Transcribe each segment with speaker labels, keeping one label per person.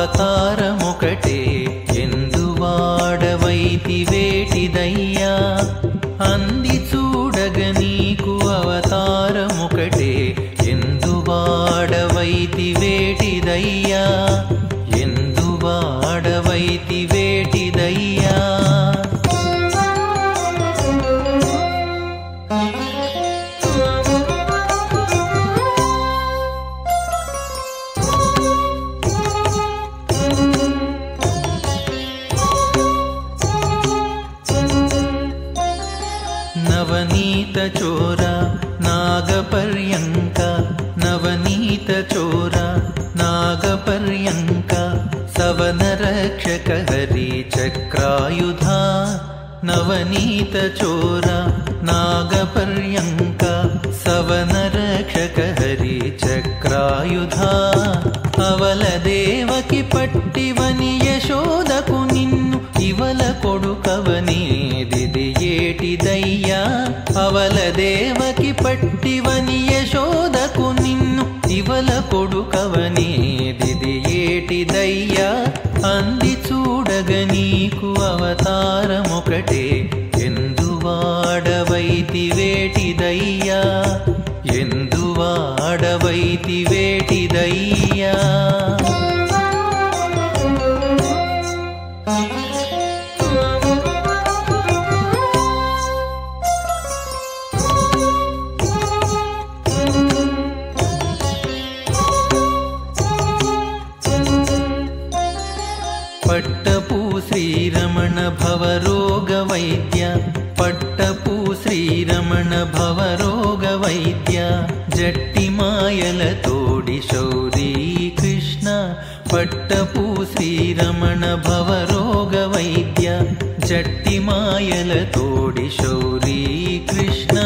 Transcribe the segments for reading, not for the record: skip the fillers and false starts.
Speaker 1: అవతారమొకటే ఎందువాడవైతి వేటిదయ్యా అంది చూడగ నీకు అవతారమొకటే ఎందువాడవైతి వేటిదయ్యా ఎందువాడవైతి వేటిదయ్యా నవనీత చోర నాగపర్యంక నవనీత చోర నాగపర్యంక సవన రక్షక హరి చక్రాయుధా నవనీత చోర నాగపర్యంక సవన రక్షక హరి చక్రాయుధా అవల దేవకి పట్టివని యశోదకు నిన్ను ఇవల కొడుకవనేది ఏటిదయ్యా అవల దేవకి పట్టివని యశోదకు నిన్ను ఇవల కొడుకవనేది ఏటిదయ్యా అంది చూడగ నీకు అవతారమొకటే ఎందువాడవైతి వేటిదయ్యా ఎందువాడవైతి వేటిదయ్యా పట్టపు శ్రీరమణ భవరోగ వైద్య పట్టపు శ్రీరమణ భవరోగ వైద్య జట్టి మాయల తోడి శౌరీ కృష్ణ పట్టపు శ్రీరమణ భవరోగ వైద్య జట్టి మాయల తోడి శౌరీ కృష్ణ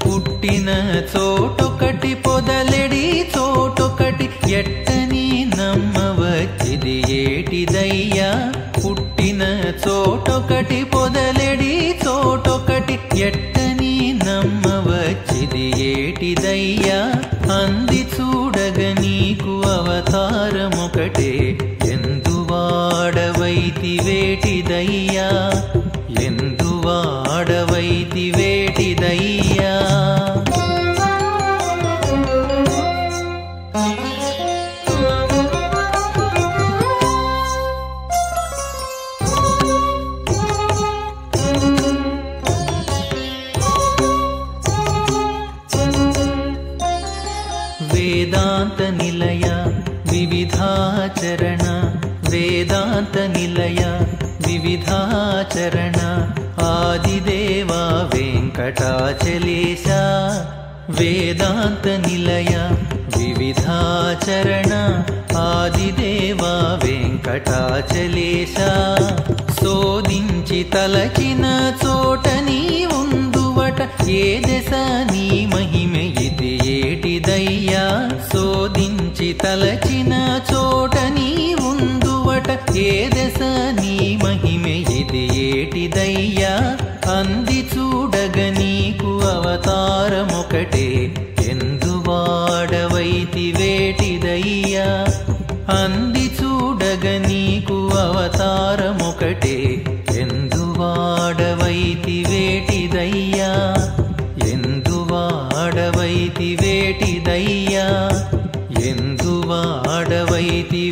Speaker 1: పుట్టిన చోటొకటి పొదలెడి చోటొకటి ఎట్టని నమ్మవచ్చిది ఏటిదయ్యా పుట్టిన చోటొకటి పొదలెడి చోటొకటి ఎట్టని నమ్మవచ్చిది ఏటిదయ్యా అంది చూడగ నీకు అవతారమొకటే ఎందువాడవైతి వేటిదయ్యా ఎందువాడవైతి వేటిదయ్యా వేదాంత నిలయ వివిధాచరణ వేదాంత నిలయ వివిధాచరణ ఆదిదేవా వెంకటాచలేశ వేదాంత నిలయ వివిధాచరణ ఆదిదేవా వెంకటాచలేశ శోధించి తలచిన చోట నీ ఉందువట ఏ దశ నీ మహిమ ఇది ఏటిదయ్యా శోధించి తలచిన చోట నీ ఉందువట ఏ దశ నీ మహిమ ఇది ఏటిదయ్యా అంది చూడగ నీకు అవతారమొకటే ఎందువాడవైతి వేటిదయ్యా అంది చూడగ నీకు అవతారమొకటే ఎందువాడవైతి వేటిదయ్యా ఎందువాడవైతి వేటిదయ్యా ఎందువాడవైతి